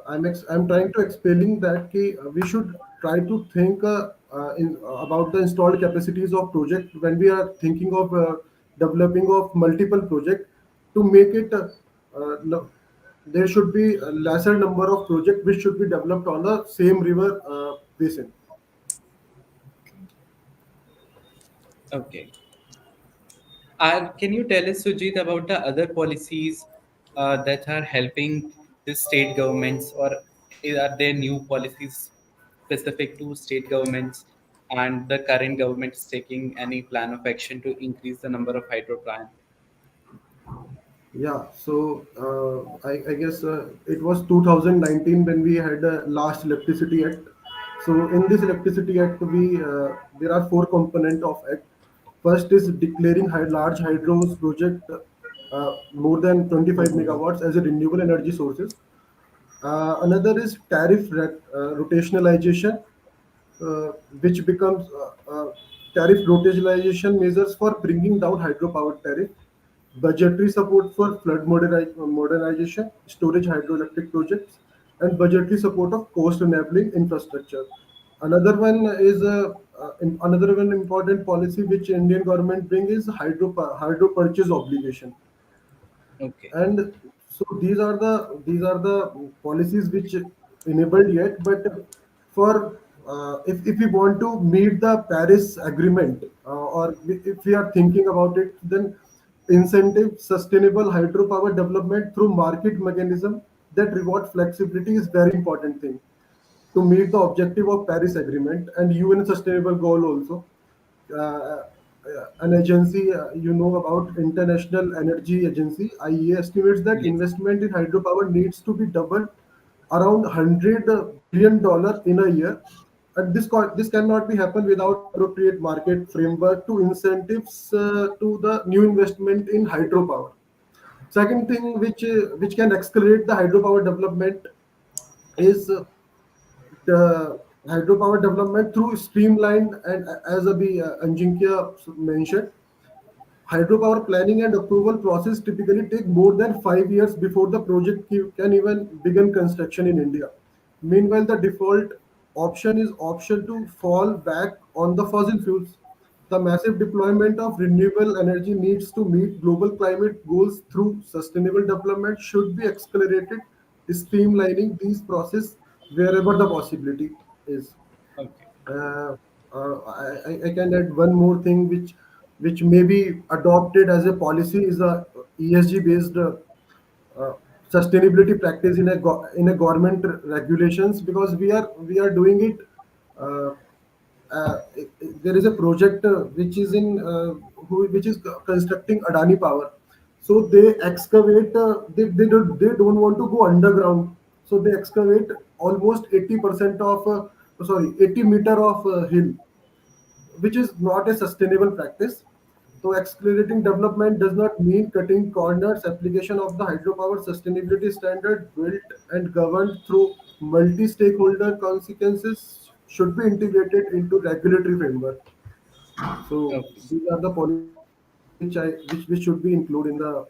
I'm trying to explaining that we should try to think about the installed capacities of project when we are thinking of developing of multiple project to make it no, there should be a lesser number of project which should be developed on the same river basin. Okay. Can you tell us, Sujit, about the other policies that are helping the state governments, or are there new policies specific to state governments, and the current government is taking any plan of action to increase the number of hydro plants? Yeah, so I guess it was 2019 when we had last electricity act. So in this electricity act, we there are four component of act. First is declaring large hydros project more than 25 megawatts as a renewable energy sources. Another is rotationalization, uh, which becomes tariff rotationalization measures for bringing down hydropower tariff, budgetary support for modernization, storage hydroelectric projects, and budgetary support of cost enabling infrastructure. Another one important policy which Indian government bring is hydro purchase obligation. Okay. And so these are the policies which enabled yet, but for if we want to meet the Paris agreement, if we are thinking about it, then incentive sustainable hydropower development through market mechanism that reward flexibility is very important thing to meet the objective of Paris Agreement and UN Sustainable Goal also. Uh, an agency you know about International Energy Agency (IEA) estimates that Yes. investment in hydropower needs to be doubled around $100 billion in a year, and this cannot be happen without appropriate market framework to incentives to the new investment in hydropower. Second thing which can accelerate the hydropower development is the hydropower development through streamlined and as Abhi Anjinkya mentioned, hydropower planning and approval process typically take more than 5 years before the project can even begin construction in India. Meanwhile, the default option is option to fall back on the fossil fuels. The massive deployment of renewable energy needs to meet global climate goals through sustainable development should be accelerated, streamlining these process wherever the possibility is. Okay. uh, I can add one more thing which may be adopted as a policy is a ESG based uh, sustainability practice in a government regulations, because we are doing it. Uh, there is a project which is constructing Adani Power. So they excavate. They don't want to go underground. So they excavate almost 80% of 80 meter of hill. which is not a sustainable practice. So accelerating development does not mean cutting corners. Application of the hydropower sustainability standard built and governed through multi-stakeholder consequences should be integrated into regulatory framework. So Okay. these are the points which should be included in the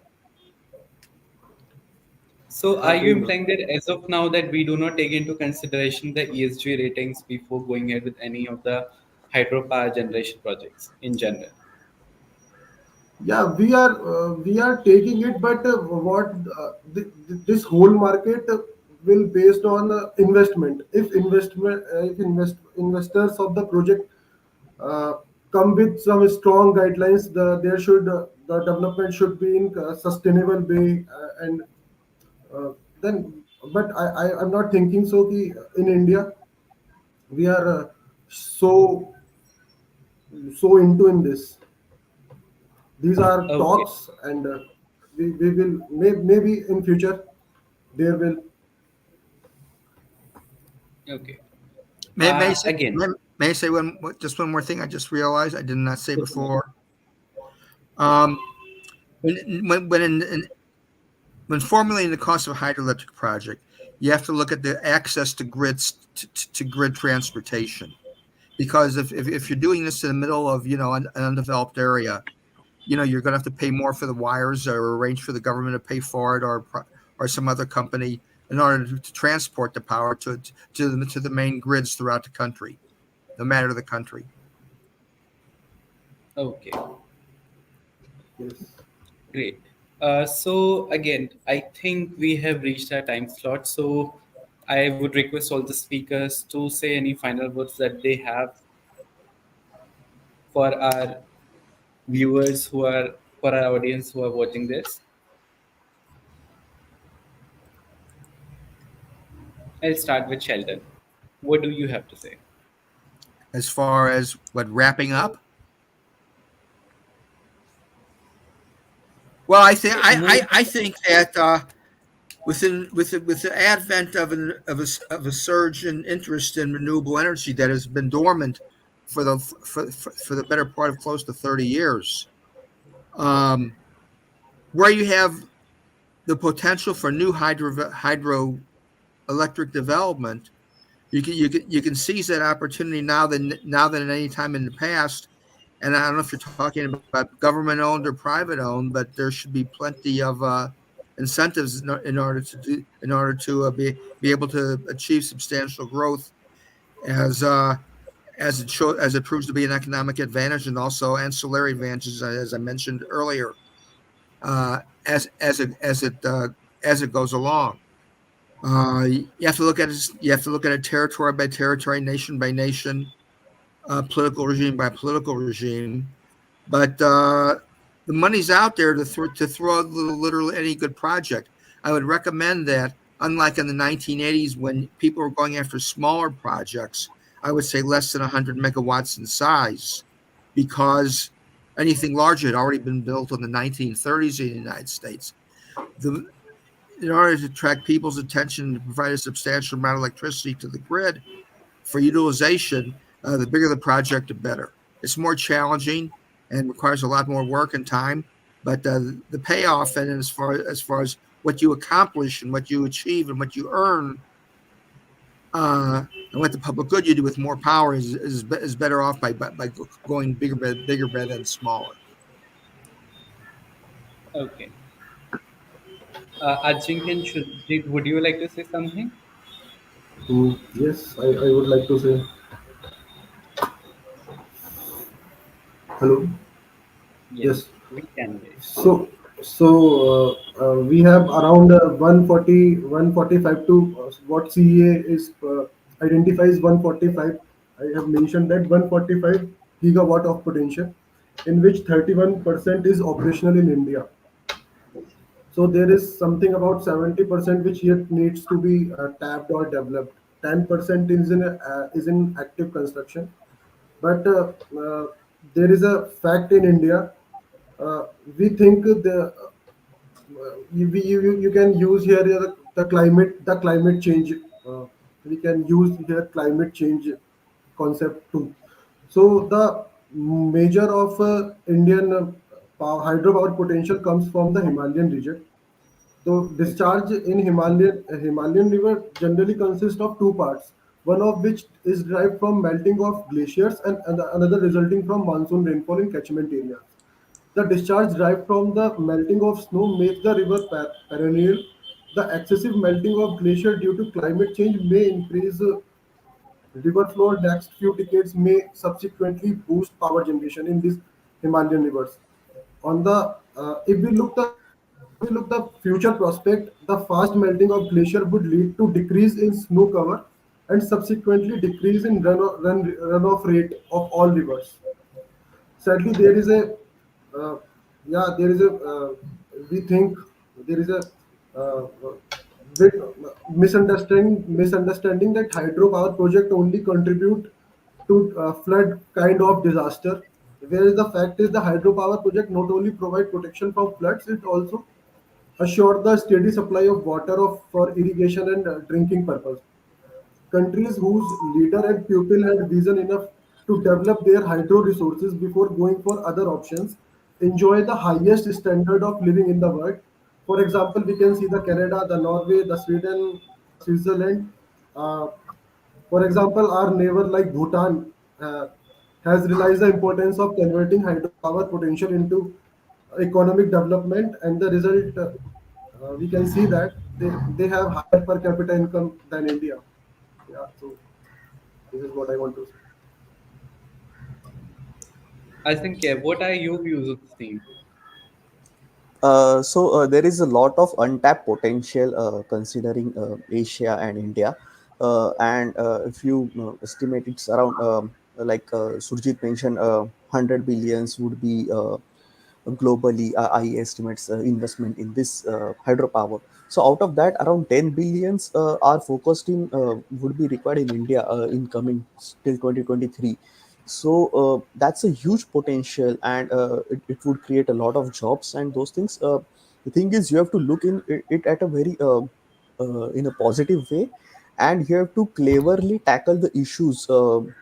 So are you framework. implying that as of now that we do not take into consideration the ESG ratings before going ahead with any of the hydropower generation projects in general? Yeah, we are taking it, but what this whole market will based on investment. If investors of the project uh, come with some strong guidelines, the development should be in sustainable way, and uh, then. But I'm not thinking so. In India, we are so into in this. These are Okay. talks, and we will maybe in future there will. Okay. May I say, Again, may I say just one more thing? I just realized I did not say definitely. before. Um, when when formulating the cost of a hydroelectric project, you have to look at the access to grids to grid transportation. Because if you're doing this in the middle of an undeveloped area, you're going to have to pay more for the wires or arrange for the government to pay for it or some other company in order to transport the power to the main grids throughout the country, no matter the country. Okay. Yes. Great. So again, I think we have reached our time slot. So I would request all the speakers to say any final words that they have for our viewers who are for our audience who are watching this. I'll start with Sheldon. What do you have to say? As far as what wrapping up, well, More. I think that with the advent of a surge in interest in renewable energy that has been dormant for the better part of close to 30 years, um, where you have the potential for new hydroelectric development, you can seize that opportunity now than at any time in the past. And I don't know if you're talking about government owned or private owned, but there should be plenty of incentives in order to be able to achieve substantial growth as as it proves to be an economic advantage and also ancillary advantages as I mentioned earlier, as it goes along. You have to look at it territory by territory, nation by nation, political regime by political regime. But the money's out there to throw literally any good project. I would recommend that, unlike in the 1980s when people were going after smaller projects, I would say less than 100 megawatts in size, because anything larger had already been built in the 1930s in the United States. The, in order to attract people's attention and provide a substantial amount of electricity to the grid for utilization, the bigger the project, the better. It's more challenging and requires a lot more work and time, but the payoff and as far as what you accomplish and what you achieve and what you earn, and what the public good you do with more power is better off by going bigger than smaller. Okay. Ajinkyan, would you like to say something? Yes, I would like to say hello. Yes, Yes. we can hear you. So we have around 145 to what CEA is identifies 145. I have mentioned that 145 gigawatt of potential, in which 31% is operational in India. So there is something about 70% which yet needs to be tapped or developed. 10% is in active construction. But there is a fact in India. We think you can use here the climate change. We can use here climate change concept too. So the major of Indian hydropower potential comes from the Himalayan region. So Okay. discharge in Himalayan river generally consists of two parts, one of which is derived from melting of glaciers and another resulting from monsoon rainfall in catchment areas. The discharge derived from the melting of snow makes the river perennial. The excessive melting of glacier due to climate change may increase river flow. Next few decades may subsequently boost power generation in these Himalayan rivers. On the if we look the future prospect, the fast melting of glacier would lead to decrease in snow cover and subsequently decrease in runoff rate of all rivers. Sadly, there is a uh, yeah, there is a we think there is a bit misunderstanding that hydropower project only contribute to flood kind of disaster. Whereas the fact is the hydropower project not only provide protection from floods, it also assure the steady supply of water for irrigation and drinking purpose. Countries whose leader and pupil had vision enough to develop their hydro resources before going for other options enjoy the highest standard of living in the world. For example, we can see the Canada, the Norway, the Sweden, the Switzerland. Uh, for example, our neighbor like Bhutan has realized the importance of converting hydropower potential into economic development, and the result we can see that they have higher per capita income than India. Yeah, so this is what I want to say. I think, yeah, what are your views of the same? There is a lot of untapped potential considering Asia and India, and if you estimate it's around like Surjit mentioned, 100 billions would be globally. I estimates investment in this hydropower. So out of that, around 10 billions are focused in would be required in India in coming till 2023. So that's a huge potential, and it would create a lot of jobs and those things. The thing is, you have to look in it at a very in a positive way, and you have to cleverly tackle the issues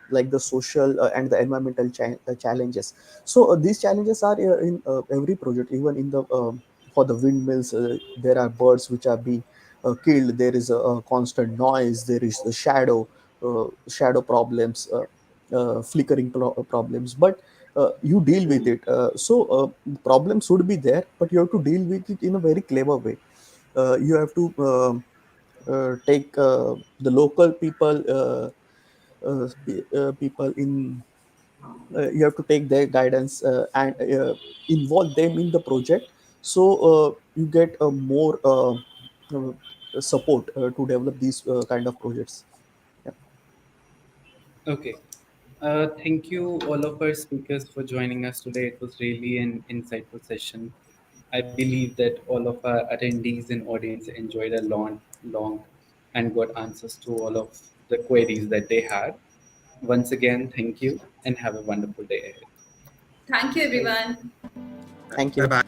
like the social and the environmental challenges. So these challenges are in every project, even in the for the windmills. There are birds which are being killed. There is a constant noise. There is the shadow problems, flickering problems. But you deal with it. Problems would be there, but you have to deal with it in a very clever way. You have to take the local people. People in You have to take their guidance and involve them in the project, so you get a more support to develop these kind of projects. Yeah. Okay. Thank you, all of our speakers, for joining us today. It was really an insightful session. I believe that all of our attendees and audience enjoyed a long, and got answers to all of the queries that they had. Once again, thank you and have a wonderful day ahead. Thank you, Thank everyone. Thank Bye you. bye.